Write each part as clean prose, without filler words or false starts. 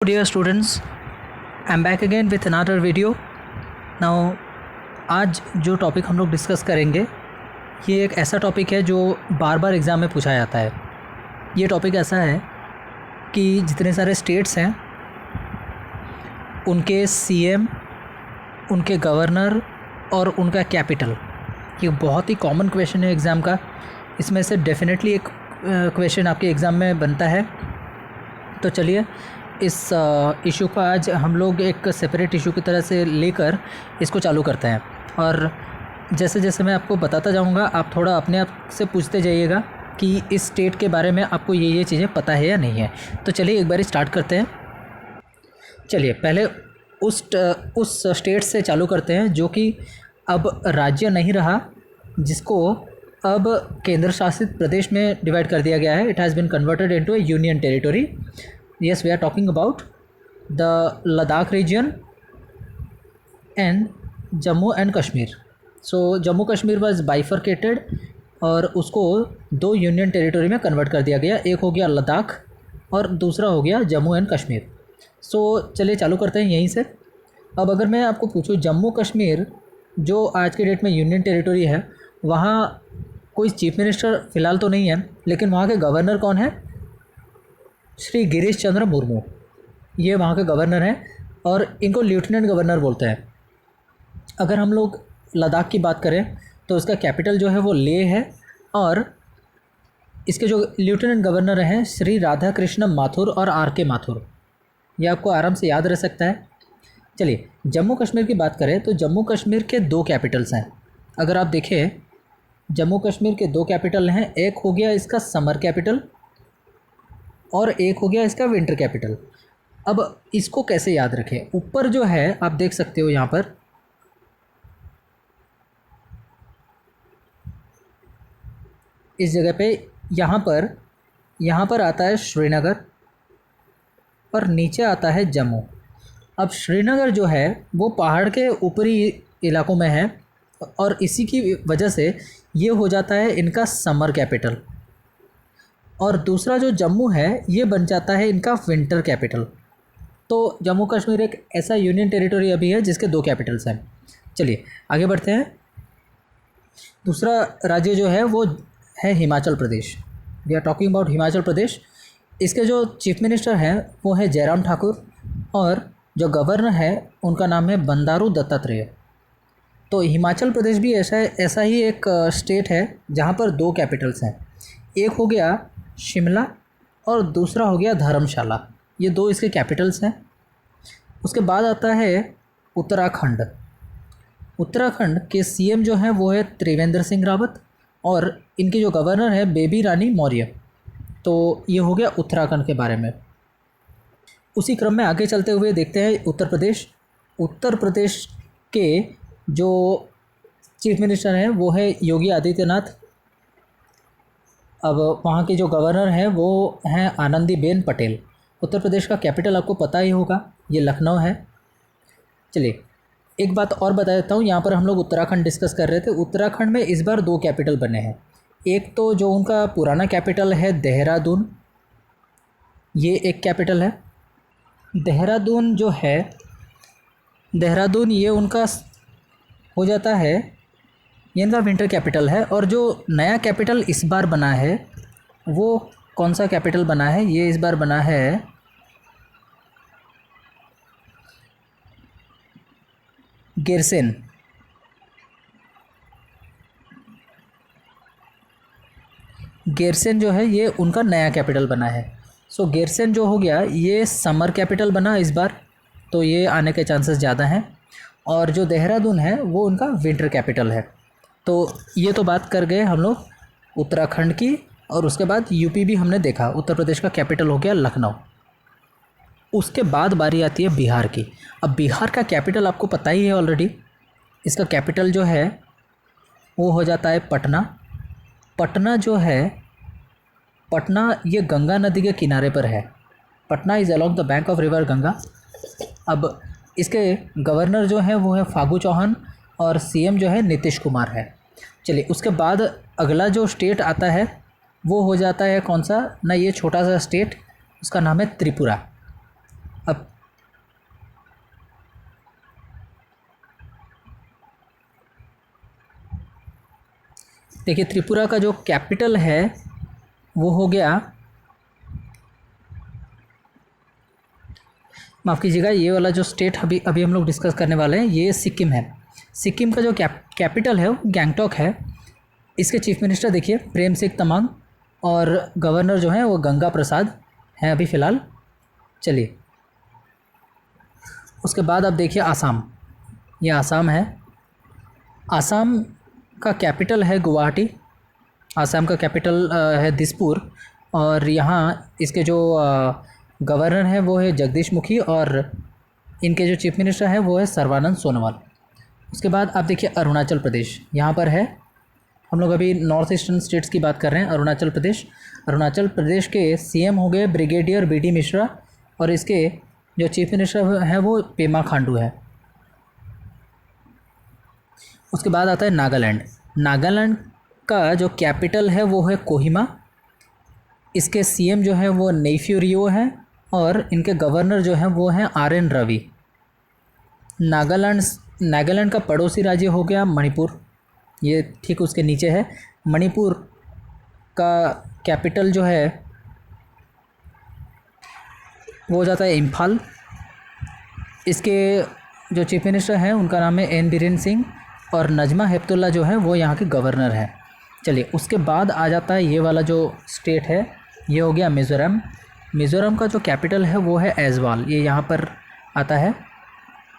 dear students, I'm back again with another video. Now आज जो topic हम लोग डिस्कस करेंगे ये एक ऐसा टॉपिक है जो बार बार एग्ज़ाम में पूछा जाता है। ये टॉपिक ऐसा है कि जितने सारे स्टेट्स हैं उनके सीएम, उनके गवर्नर और उनका कैपिटल, ये बहुत ही कॉमन क्वेश्चन है एग्ज़ाम का। इसमें से डेफिनेटली एक क्वेश्चन आपके एग्ज़ाम में बनता है। तो चलिए इस इशू को आज हम लोग एक सेपरेट इशू की तरह से लेकर इसको चालू करते हैं, और जैसे जैसे मैं आपको बताता जाऊंगा आप थोड़ा अपने आप से पूछते जाइएगा कि इस स्टेट के बारे में आपको ये चीज़ें पता है या नहीं है। तो चलिए एक बार स्टार्ट करते हैं। चलिए पहले उस स्टेट से चालू करते हैं जो कि अब राज्य नहीं रहा, जिसको अब केंद्र शासित प्रदेश में डिवाइड कर दिया गया है। It has been converted into a union territory. Yes, we are talking about the Ladakh region and Jammu and Kashmir. So Jammu Kashmir was bifurcated और उसको दो यूनियन टेरिटरी में कन्वर्ट कर दिया गया। एक हो गया लद्दाख और दूसरा हो गया जम्मू एंड कश्मीर। सो चलिए चालू करते हैं यहीं से। अब अगर मैं आपको पूछूं जम्मू कश्मीर जो आज के डेट में यूनियन टेरिटरी है, वहाँ कोई चीफ मिनिस्टर फ़िलहाल तो नहीं है, लेकिन वहाँ के गवर्नर कौन है? श्री गिरीश चंद्र मुर्मू, ये वहाँ के गवर्नर हैं और इनको लेफ्टिनेंट गवर्नर बोलते हैं। अगर हम लोग लद्दाख की बात करें तो इसका कैपिटल जो है वो लेह है, और इसके जो लेफ्टिनेंट गवर्नर हैं श्री राधा कृष्ण माथुर और आर के माथुर, ये आपको आराम से याद रह सकता है। चलिए जम्मू कश्मीर की बात करें तो जम्मू कश्मीर के दो कैपिटल्स हैं। अगर आप देखें जम्मू कश्मीर के दो कैपिटल हैं, एक हो गया इसका समर कैपिटल और एक हो गया इसका विंटर कैपिटल। अब इसको कैसे याद रखें? ऊपर जो है आप देख सकते हो यहाँ पर, इस जगह पे यहाँ पर आता है श्रीनगर और नीचे आता है जम्मू। अब श्रीनगर जो है वो पहाड़ के ऊपरी इलाकों में है और इसी की वजह से ये हो जाता है इनका समर कैपिटल, और दूसरा जो जम्मू है ये बन जाता है इनका विंटर कैपिटल। तो जम्मू कश्मीर एक ऐसा यूनियन टेरिटरी अभी है जिसके दो कैपिटल्स हैं। चलिए आगे बढ़ते हैं। दूसरा राज्य जो है वो है Himachal Pradesh. We are talking about Himachal Pradesh. इसके जो चीफ मिनिस्टर हैं वो है जयराम ठाकुर और जो गवर्नर है उनका नाम है बंडारू दत्तात्रेय। तो हिमाचल प्रदेश भी ऐसा ही एक स्टेट है जहाँ पर दो कैपिटल्स हैं। एक हो गया शिमला और दूसरा हो गया धर्मशाला, ये दो इसके कैपिटल्स हैं। उसके बाद आता है उत्तराखंड। उत्तराखंड के सीएम जो हैं वो है त्रिवेंद्र सिंह रावत और इनके जो गवर्नर है बेबी रानी मौर्य। तो ये हो गया उत्तराखंड के बारे में। उसी क्रम में आगे चलते हुए देखते हैं उत्तर प्रदेश। उत्तर प्रदेश के जो चीफ मिनिस्टर हैं वो है योगी आदित्यनाथ। अब वहाँ के जो गवर्नर हैं वो हैं आनंदीबेन पटेल। उत्तर प्रदेश का कैपिटल आपको पता ही होगा, ये लखनऊ है। चलिए एक बात और बता देता हूँ, यहाँ पर हम लोग उत्तराखंड डिस्कस कर रहे थे। उत्तराखंड में इस बार दो कैपिटल बने हैं। एक तो जो उनका पुराना कैपिटल है देहरादून, ये एक कैपिटल है। देहरादून जो है, देहरादून ये उनका हो जाता है, ये इनका विंटर कैपिटल है। और जो नया कैपिटल इस बार बना है वो कौन सा कैपिटल बना है? ये इस बार बना है गिरसेन। गिरसेन जो है ये उनका नया कैपिटल बना है। सो गिरसेन जो हो गया ये समर कैपिटल बना इस बार, तो ये आने के चांसेस ज़्यादा हैं। और जो देहरादून है वो उनका विंटर कैपिटल है। तो ये तो बात कर गए हम लोग उत्तराखंड की, और उसके बाद यूपी भी हमने देखा। उत्तर प्रदेश का कैपिटल हो गया लखनऊ। उसके बाद बारी आती है बिहार की। अब बिहार का कैपिटल आपको पता ही है ऑलरेडी। इसका कैपिटल जो है वो हो जाता है पटना। पटना जो है, पटना ये गंगा नदी के किनारे पर है। Patna is along the bank of river Ganga. अब इसके गवर्नर जो हैं वो है फागू चौहान और सीएम जो है नीतीश कुमार है। चलिए उसके बाद अगला जो स्टेट आता है वो हो जाता है कौन सा ना, ये छोटा सा स्टेट, उसका नाम है त्रिपुरा। अब देखिए त्रिपुरा का जो कैपिटल है वो हो गया, माफ़ कीजिएगा, ये वाला जो स्टेट अभी अभी हम लोग डिस्कस करने वाले हैं ये सिक्किम है। सिक्किम का जो कैपिटल है वो गैंगटॉक है। इसके चीफ मिनिस्टर देखिए प्रेम सिंह तमांग और गवर्नर जो है वो गंगा प्रसाद हैं अभी फ़िलहाल। चलिए उसके बाद अब देखिए आसाम, ये आसाम है। आसाम का कैपिटल है गुवाहाटी। आसाम का कैपिटल है दिसपुर और यहाँ इसके जो गवर्नर हैं वो है जगदीश मुखी और इनके जो चीफ मिनिस्टर हैं वो है सर्बानंद सोनोवाल। उसके बाद आप देखिए अरुणाचल प्रदेश यहाँ पर है। हम लोग अभी नॉर्थ ईस्टर्न स्टेट्स की बात कर रहे हैं। अरुणाचल प्रदेश, अरुणाचल प्रदेश के सीएम हो गए ब्रिगेडियर बीडी मिश्रा और इसके जो चीफ मिनिस्टर हैं वो पेमा खांडू है। उसके बाद आता है नागालैंड। नागालैंड का जो कैपिटल है वो है कोहिमा। इसके सीएम जो है वो नेफ्यू रियो है और इनके गवर्नर जो हैं वो हैं आर.एन. रवि। नागालैंड का पड़ोसी राज्य हो गया मणिपुर, ये ठीक उसके नीचे है। मणिपुर का कैपिटल जो है वो हो जाता है इम्फाल। इसके जो चीफ मिनिस्टर हैं उनका नाम है एन बीरेन सिंह और नजमा हेपतुल्ला जो है वो यहाँ के गवर्नर हैं। चलिए उसके बाद आ जाता है ये वाला जो स्टेट है, ये हो गया मिज़ोरम। मिज़ोरम का जो कैपिटल है वो है ऐज़वाल, ये यहाँ पर आता है।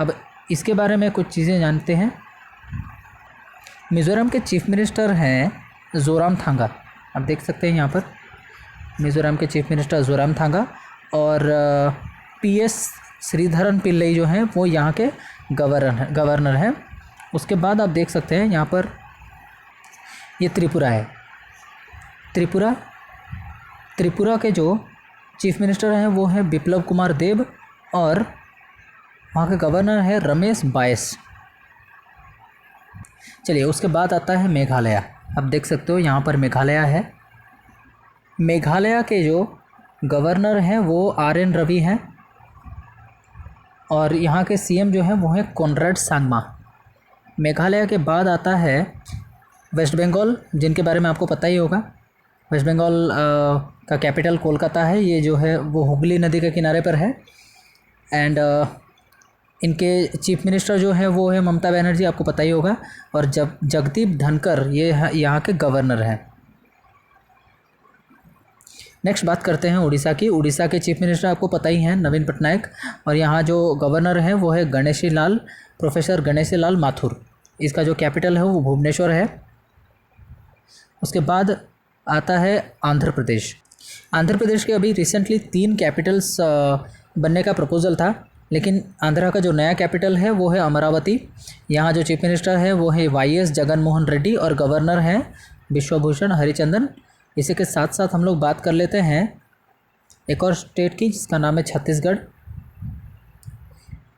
अब इसके बारे में कुछ चीज़ें जानते हैं। मिज़ोरम के चीफ मिनिस्टर हैं जोरामथांगा, आप देख सकते हैं यहाँ पर मिज़ोरम के चीफ मिनिस्टर जोरामथांगा और पीएस श्रीधरन पिल्लई जो हैं वो यहाँ के गवर्नर हैं। उसके बाद आप देख सकते हैं यहाँ पर ये त्रिपुरा है। त्रिपुरा के जो चीफ मिनिस्टर हैं वो हैं बिप्लब कुमार देब और वहाँ के गवर्नर है रमेश बायस। चलिए उसके बाद आता है मेघालय। आप देख सकते हो यहाँ पर मेघालय है। मेघालय के जो गवर्नर हैं वो आर.एन. रवि हैं और यहाँ के सीएम जो हैं वो हैं कॉनराड सांगमा। मेघालय के बाद आता है वेस्ट बंगाल, जिनके बारे में आपको पता ही होगा। वेस्ट बंगाल का कैपिटल कोलकाता है। ये जो है वो हुगली नदी के किनारे पर है एंड इनके चीफ मिनिस्टर जो है वो है ममता बनर्जी, आपको पता ही होगा। और जगदीप धनकर ये यहाँ के गवर्नर हैं। नेक्स्ट बात करते हैं उड़ीसा की। उड़ीसा के चीफ मिनिस्टर आपको पता ही हैं नवीन पटनायक और यहाँ जो गवर्नर हैं वो है प्रोफेसर गणेशी लाल माथुर। इसका जो कैपिटल है वो भुवनेश्वर है। उसके बाद आता है आंध्र प्रदेश। आंध्र प्रदेश के अभी रिसेंटली 3 कैपिटल्स बनने का प्रपोज़ल था, लेकिन आंध्रा का जो नया कैपिटल है वो है अमरावती। यहाँ जो चीफ मिनिस्टर है वो है वाई.एस. जगन मोहन रेड्डी और गवर्नर हैं विश्वभूषण हरिचंदन। इसी के साथ साथ हम लोग बात कर लेते हैं एक और स्टेट की जिसका नाम है छत्तीसगढ़।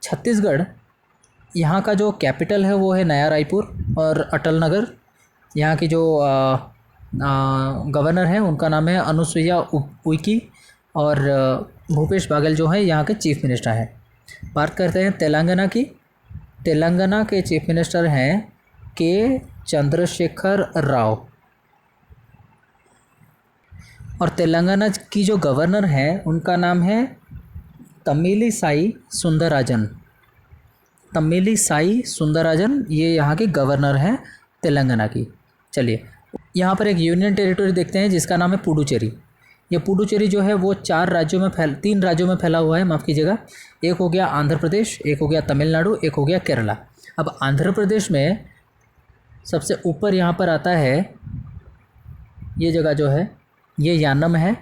छत्तीसगढ़, यहाँ का जो कैपिटल है वो है नया रायपुर और अटल नगर। यहाँ की जो गवर्नर हैं उनका नाम है अनुसुईया उइके और भूपेश बागेल जो है यहाँ के चीफ मिनिस्टर हैं। बात करते हैं तेलंगाना की। तेलंगाना के चीफ मिनिस्टर हैं के चंद्रशेखर राव और तेलंगाना की जो गवर्नर हैं उनका नाम है तमिलिसाई सुंदरराजन। तमिलिसाई सुंदरराजन ये यहाँ के गवर्नर हैं तेलंगाना की। चलिए यहाँ पर एक यूनियन टेरिटरी देखते हैं जिसका नाम है पुडुचेरी। ये पुडुचेरी जो है वो 3 राज्यों में फैला हुआ है, माफ़ कीजिएगा। एक हो गया आंध्र प्रदेश, एक हो गया तमिलनाडु, एक हो गया केरला। अब आंध्र प्रदेश में सबसे ऊपर यहाँ पर आता है ये जगह जो है ये यानम है।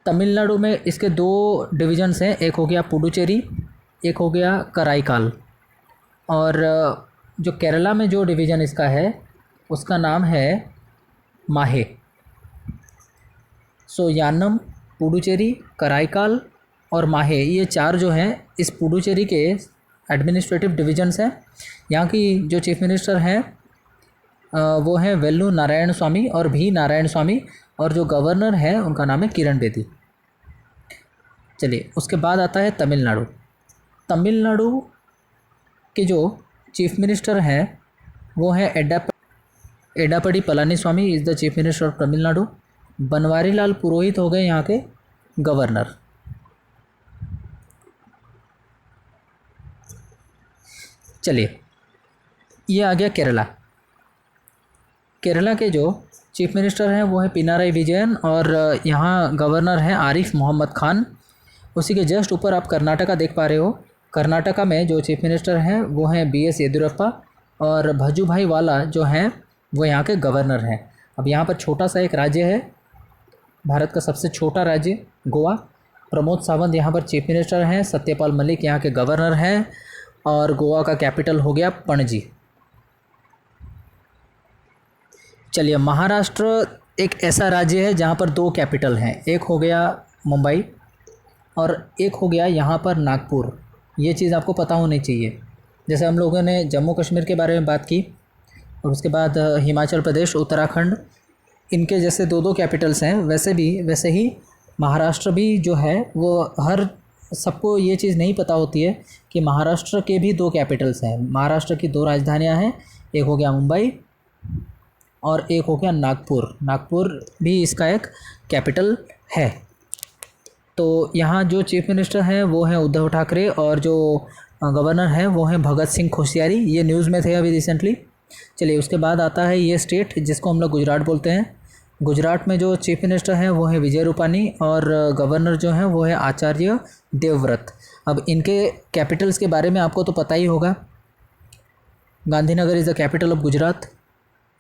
तमिलनाडु में इसके 2 डिवीजन्स हैं, एक हो गया पुडुचेरी, एक हो गया कराईकाल। और जो केरला में जो डिवीज़न इसका है उसका नाम है माहे। सो यानम, पुडुचेरी, कराईकाल और माहे, ये 4 जो हैं इस पुडुचेरी के एडमिनिस्ट्रेटिव डिवीजन्स हैं। यहाँ की जो चीफ मिनिस्टर हैं वो हैं वेल्लू नारायण स्वामी और भी नारायण स्वामी और जो गवर्नर है उनका नाम है किरण बेदी। चलिए उसके बाद आता है तमिलनाडु। तमिलनाडु के जो चीफ मिनिस्टर हैं वो हैं Edappadi Palaniswami is the chief minister of Tamil Nadu. Banwari Lal Purohit हो गए यहाँ के गवर्नर। चलिए, ये आ गया केरला। केरला के जो चीफ मिनिस्टर हैं वो है पिनाराई विजयन और यहाँ गवर्नर हैं आरिफ मोहम्मद खान। उसी के जस्ट ऊपर आप कर्नाटका देख पा रहे हो। कर्नाटका में जो चीफ मिनिस्टर हैं वो हैं BS येदियुरप्पा और भजूभाई वाला जो हैं वो यहाँ के गवर्नर हैं। अब यहाँ पर छोटा सा एक राज्य है, भारत का सबसे छोटा राज्य गोवा। प्रमोद सावंत यहाँ पर चीफ मिनिस्टर हैं, सत्यपाल मलिक यहाँ के गवर्नर हैं और गोवा का कैपिटल हो गया पणजी। चलिए, महाराष्ट्र एक ऐसा राज्य है जहाँ पर 2 कैपिटल हैं, एक हो गया मुंबई और एक हो गया यहाँ पर नागपुर। ये चीज़ आपको पता होनी चाहिए। जैसे हम लोगों ने जम्मू कश्मीर के बारे में बात की और उसके बाद हिमाचल प्रदेश, उत्तराखंड, इनके जैसे 2-2 कैपिटल्स हैं, वैसे ही महाराष्ट्र भी जो है वो हर सबको ये चीज़ नहीं पता होती है कि महाराष्ट्र के भी 2 कैपिटल्स हैं। महाराष्ट्र की 2 राजधानियाँ हैं, एक हो गया मुंबई और एक हो गया नागपुर। नागपुर भी इसका एक कैपिटल है। तो यहाँ जो चीफ मिनिस्टर हैं वो हैं उद्धव ठाकरे और जो गवर्नर हैं वो हैं भगत सिंह कोश्यारी। ये न्यूज़ में थे अभी रिसेंटली। चलिए, उसके बाद आता है ये स्टेट जिसको हम लोग गुजरात बोलते हैं। गुजरात में जो चीफ मिनिस्टर हैं वो है विजय रूपानी और गवर्नर जो हैं वो है आचार्य देवव्रत। अब इनके कैपिटल्स के बारे में आपको तो पता ही होगा। Gandhinagar is the capital of Gujarat,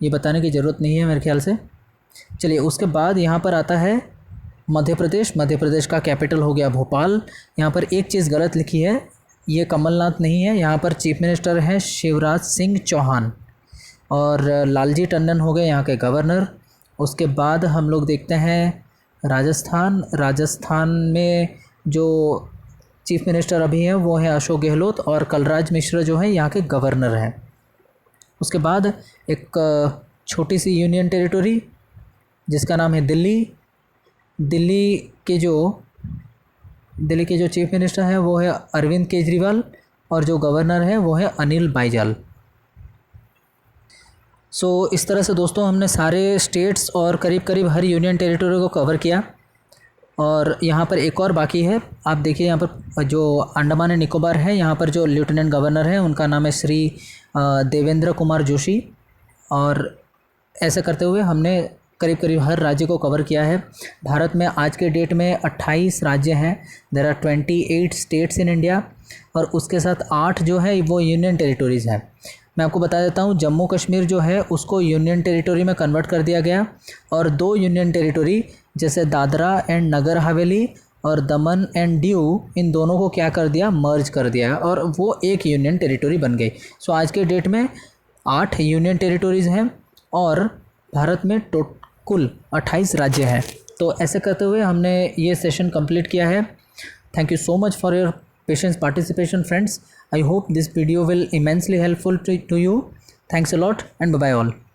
ये बताने की ज़रूरत नहीं है मेरे ख्याल से। चलिए, उसके बाद यहाँ पर आता है मध्य प्रदेश। मध्य प्रदेश का कैपिटल हो गया भोपाल। यहाँ पर एक चीज़ गलत लिखी है, ये कमलनाथ नहीं है, यहाँ पर चीफ मिनिस्टर हैं शिवराज सिंह चौहान और लालजी टंडन हो गए यहाँ के गवर्नर। उसके बाद हम लोग देखते हैं राजस्थान। राजस्थान में जो चीफ मिनिस्टर अभी हैं वो हैं अशोक गहलोत और कलराज मिश्र जो हैं यहाँ के गवर्नर हैं। उसके बाद एक छोटी सी यूनियन टेरिटरी जिसका नाम है दिल्ली। दिल्ली के जो चीफ मिनिस्टर हैं वो है अरविंद केजरीवाल और जो गवर्नर है वो है अनिल बाईजाल। इस तरह से दोस्तों हमने सारे स्टेट्स और करीब करीब हर यूनियन टेरिटरी को कवर किया। और यहाँ पर एक और बाकी है, आप देखिए यहाँ पर जो अंडमान एंड निकोबार है, यहाँ पर जो लेफ्टिनेंट गवर्नर है उनका नाम है श्री देवेंद्र कुमार जोशी। और ऐसे करते हुए हमने करीब करीब हर राज्य को कवर किया है। भारत में आज के डेट में 28 राज्य हैं। There are 28 states in India और उसके साथ 8 जो है वो यूनियन टेरिटरीज़ हैं। मैं आपको बता देता हूँ, जम्मू कश्मीर जो है उसको यूनियन टेरिटरी में कन्वर्ट कर दिया गया और 2 यूनियन टेरिटरी जैसे दादरा एंड नगर हवेली और दमन एंड दीव, इन दोनों को क्या कर दिया, मर्ज कर दिया और वो एक यूनियन टेरिटरी बन गई। आज के डेट में 8 यूनियन टेरिटरीज़ हैं और भारत में कुल 28 राज्य हैं। तो ऐसे करते हुए हमने ये सेशन कंप्लीट किया है। Thank you so much for your patience participation, friends. I hope this video will immensely helpful to you. Thanks a lot and bye bye all.